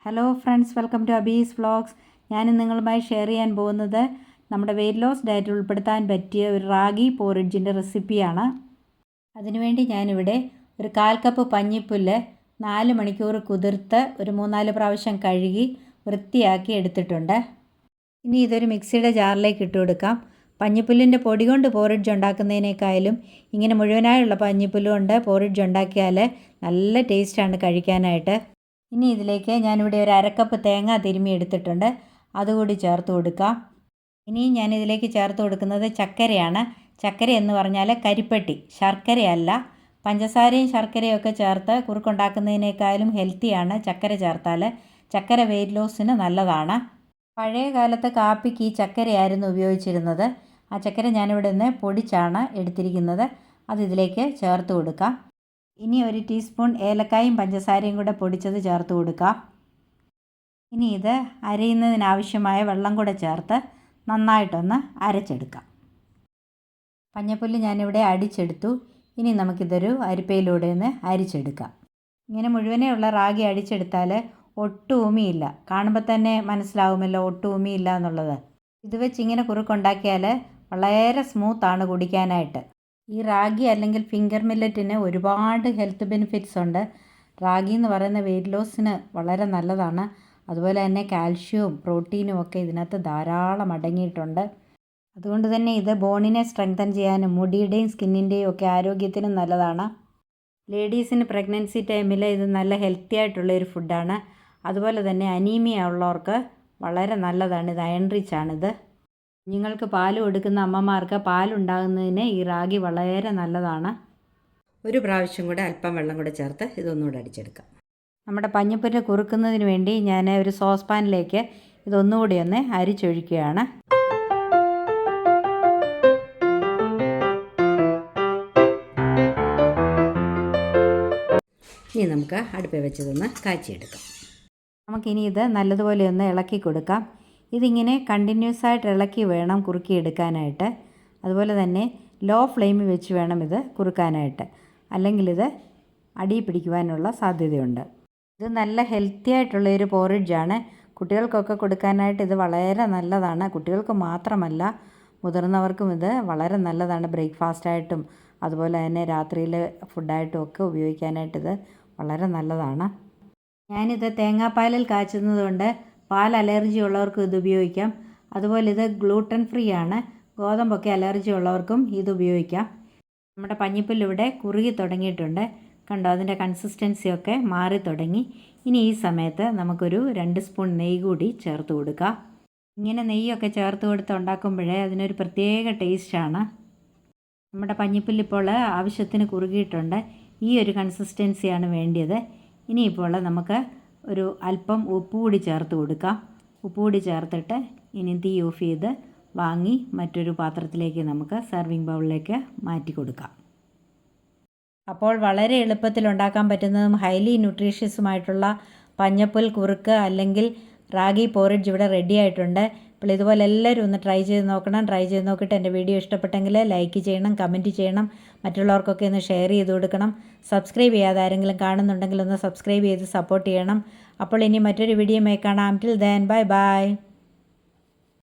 Hello friends, welcome to Abi's vlogs. ഞാൻ നിങ്ങളുമായി share ചെയ്യാൻ പോകുന്നത് നമ്മുടെ വെയ്റ്റ് ലോസ് ഡയറ്റിൽ ഉൾപ്പെടുത്താൻ പറ്റിയ ഒരു റാഗി പോറിഡ്ജിൻ്റെ റെസിപ്പിയാണ്. അതിനുവേണ്ടി ഞാനിവിടെ ഒരു 1/4 കപ്പ് പഞ്ഞിപ്പുല്ല് 4 മണിക്കൂർ കുതിർത്ത് ഒരു 3-4 പ്രാവശ്യം കഴുകി വൃത്തിയാക്കി എടുത്തിട്ടുണ്ട്. ഇനി ഇതൊരു മിക്സിയുടെ ജാറിലേക്ക് ഇട്ട് കൊടുക്കാം. പഞ്ഞിപ്പുല്ലിൻ്റെ പൊടി കൊണ്ട് പോറിഡ്ജ് ഉണ്ടാക്കുന്നതിനേക്കാളും ഇങ്ങനെ മുഴുവനായുള്ള പഞ്ഞിപ്പുല്ല് കൊണ്ട് പോറിഡ്ജ് ഉണ്ടാക്കിയാൽ നല്ല ടേസ്റ്റാണ് കഴിക്കാനായിട്ട്. ഇനി ഇതിലേക്ക് ഞാനിവിടെ ഒരു 1/2 കപ്പ് തേങ്ങ തിരുമ്മി എടുത്തിട്ടുണ്ട്, അതുകൂടി ചേർത്ത് കൊടുക്കാം. ഇനി ഞാനിതിലേക്ക് ചേർത്ത് കൊടുക്കുന്നത് ചക്കരയാണ്. ചക്കര എന്ന് പറഞ്ഞാൽ കരിപ്പെട്ടി, ശർക്കരയല്ല. പഞ്ചസാരയും ശർക്കരയും ഒക്കെ ചേർത്ത് കുറുക്കുണ്ടാക്കുന്നതിനേക്കാളും ഹെൽത്തിയാണ് ചക്കര ചേർത്താൽ. ചക്കര വെയ്റ്റ് ലോസിന് നല്ലതാണ്. പഴയ കാലത്ത് കാപ്പിക്ക് ഈ ചക്കരയായിരുന്നു ഉപയോഗിച്ചിരുന്നത്. ആ ചക്കര ഞാനിവിടെ നിന്ന് പൊടിച്ചാണ് എടുത്തിരിക്കുന്നത്. അത് ഇതിലേക്ക് ചേർത്ത് കൊടുക്കാം. ഇനി 1 ടീസ്പൂൺ ഏലക്കായും പഞ്ചസാരയും കൂടെ പൊടിച്ചത് ചേർത്ത് കൊടുക്കാം. ഇനി ഇത് അരയുന്നതിനാവശ്യമായ വെള്ളം കൂടെ ചേർത്ത് നന്നായിട്ടൊന്ന് അരച്ചെടുക്കാം. പഞ്ഞപ്പുല്ല് ഞാനിവിടെ അടിച്ചെടുത്തു. ഇനി നമുക്കിതൊരു അരിപ്പയിലൂടെ ഒന്ന് അരിച്ചെടുക്കാം. ഇങ്ങനെ മുഴുവനെയുള്ള റാഗി അടിച്ചെടുത്താൽ ഒട്ടും ഉമിയില്ല. കാണുമ്പോൾ തന്നെ മനസ്സിലാവുമല്ലോ ഒട്ടും ഉമിയില്ല എന്നുള്ളത്. ഇത് വെച്ച് ഇങ്ങനെ കുറുക്കുണ്ടാക്കിയാൽ വളരെ സ്മൂത്താണ് കുടിക്കാനായിട്ട്. ഈ റാഗി അല്ലെങ്കിൽ ഫിംഗർ മില്ലറ്റിന് ഒരുപാട് ഹെൽത്ത് ബെനിഫിറ്റ്സ് ഉണ്ട്. റാഗി എന്ന് പറയുന്ന വെയ്റ്റ് ലോസിന് വളരെ നല്ലതാണ്. അതുപോലെ തന്നെ കാൽഷ്യവും പ്രോട്ടീനും ഒക്കെ ഇതിനകത്ത് ധാരാളം അടങ്ങിയിട്ടുണ്ട്. അതുകൊണ്ട് തന്നെ ഇത് ബോണിനെ സ്ട്രെങ്തൻ ചെയ്യാനും മുടിയുടെയും സ്കിന്നിൻ്റെയും ഒക്കെ ആരോഗ്യത്തിനും നല്ലതാണ്. ലേഡീസിന് പ്രഗ്നൻസി ടൈമിൽ ഇത് നല്ല ഹെൽത്തി ആയിട്ടുള്ളൊരു ഫുഡാണ്. അതുപോലെ തന്നെ അനീമിയ ഉള്ളവർക്ക് വളരെ നല്ലതാണ്. ഇത് അയൺ റിച്ച് ആണിത്. കുഞ്ഞുങ്ങൾക്ക് പാൽ കൊടുക്കുന്ന അമ്മമാർക്ക് പാലുണ്ടാകുന്നതിന് ഈ റാഗി വളരെ നല്ലതാണ്. ഒരു പ്രാവശ്യം കൂടെ അല്പം വെള്ളം കൂടെ ചേർത്ത് ഇതൊന്നുകൂടെ അടിച്ചെടുക്കാം. നമ്മുടെ പഞ്ഞിപ്പുല്ല് കുറുക്കുന്നതിന് വേണ്ടി ഞാൻ ഒരു സോസ് പാനിലേക്ക് ഇതൊന്നുകൂടി ഒന്ന് അരിച്ചൊഴിക്കുകയാണ്. ഇനി നമുക്ക് അടുപ്പിൽ വെച്ചതൊന്ന് കാച്ചിയെടുക്കാം. നമുക്കിനി ഇത് നല്ലതുപോലെ ഒന്ന് ഇളക്കി കൊടുക്കാം. ഇതിങ്ങനെ കണ്ടിന്യൂസ് ആയിട്ട് ഇളക്കി വേണം കുറുക്കിയെടുക്കാനായിട്ട്. അതുപോലെ തന്നെ ലോ ഫ്ലെയിമിൽ വെച്ച് വേണം ഇത് കുറുക്കാനായിട്ട്, അല്ലെങ്കിൽ ഇത് അടി പിടിക്കുവാനുള്ള സാധ്യതയുണ്ട്. ഇത് നല്ല ഹെൽത്തി ആയിട്ടുള്ളൊരു പോറിഡ്ജാണ്. കുട്ടികൾക്കൊക്കെ കൊടുക്കാനായിട്ട് ഇത് വളരെ നല്ലതാണ്. കുട്ടികൾക്ക് മാത്രമല്ല, മുതിർന്നവർക്കും ഇത് വളരെ നല്ലതാണ്. ബ്രേക്ക്ഫാസ്റ്റായിട്ടും അതുപോലെ തന്നെ രാത്രിയിൽ ഫുഡായിട്ടും ഒക്കെ ഉപയോഗിക്കാനായിട്ടിത് വളരെ നല്ലതാണ്. ഞാനിത് തേങ്ങാപ്പാലിൽ കാച്ചുന്നത് കൊണ്ട് പാൽ അലർജി ഉള്ളവർക്കും ഇത് ഉപയോഗിക്കാം. അതുപോലെ ഇത് ഗ്ലൂട്ടൻ ഫ്രീ ആണ്. ഗോതമ്പൊക്കെ അലർജി ഉള്ളവർക്കും ഇത് ഉപയോഗിക്കാം. നമ്മുടെ പഞ്ഞിപ്പുല്ല് ഇവിടെ കുറുകി തുടങ്ങിയിട്ടുണ്ട്. കണ്ടോ, അതിൻ്റെ കൺസിസ്റ്റൻസിയൊക്കെ മാറി തുടങ്ങി. ഇനി ഈ സമയത്ത് നമുക്കൊരു 2 സ്പൂൺ നെയ്യ് കൂടി ചേർത്ത് കൊടുക്കാം. ഇങ്ങനെ നെയ്യൊക്കെ ചേർത്ത് കൊടുത്ത് ഉണ്ടാക്കുമ്പോഴേ അതിനൊരു പ്രത്യേക ടേസ്റ്റാണ്. നമ്മുടെ പഞ്ഞിപ്പുല്ല് ഇപ്പോൾ ആവശ്യത്തിന് കുറുകിയിട്ടുണ്ട്. ഈ ഒരു കൺസിസ്റ്റൻസിയാണ് വേണ്ടിയത്. ഇനിയിപ്പോൾ നമുക്ക് ഒരു അല്പം ഉപ്പ് കൂടി ചേർത്ത് കൊടുക്കാം. ഉപ്പ് കൂടി ചേർത്തിട്ട് ഇനി തീ ഓഫ് ചെയ്ത് വാങ്ങി മറ്റൊരു പാത്രത്തിലേക്ക് നമുക്ക് സെർവിങ് ബൗളിലേക്ക് മാറ്റി കൊടുക്കാം. അപ്പോൾ വളരെ എളുപ്പത്തിൽ ഉണ്ടാക്കാൻ പറ്റുന്നതും ഹൈലി ന്യൂട്രീഷ്യസുമായിട്ടുള്ള പഞ്ഞപ്പുൽ കുറുക്ക് അല്ലെങ്കിൽ റാഗി പോറിഡ്ജ് ഇവിടെ റെഡി ആയിട്ടുണ്ട്. അപ്പോൾ ഇതുപോലെ എല്ലാവരും ഒന്ന് ട്രൈ ചെയ്ത് നോക്കണം. ട്രൈ ചെയ്ത് നോക്കിയിട്ട് എൻ്റെ വീഡിയോ ഇഷ്ടപ്പെട്ടെങ്കിൽ ലൈക്ക് ചെയ്യണം, കമൻറ്റ് ചെയ്യണം, മറ്റുള്ളവർക്കൊക്കെ ഒന്ന് ഷെയർ ചെയ്ത് കൊടുക്കണം. സബ്സ്ക്രൈബ് ചെയ്യാതെ ആരെങ്കിലും കാണുന്നുണ്ടെങ്കിൽ ഒന്ന് സബ്സ്ക്രൈബ് ചെയ്ത് സപ്പോർട്ട് ചെയ്യണം. അപ്പോൾ ഇനി മറ്റൊരു വീഡിയോയുമായി കാണാം. Till then bye bye.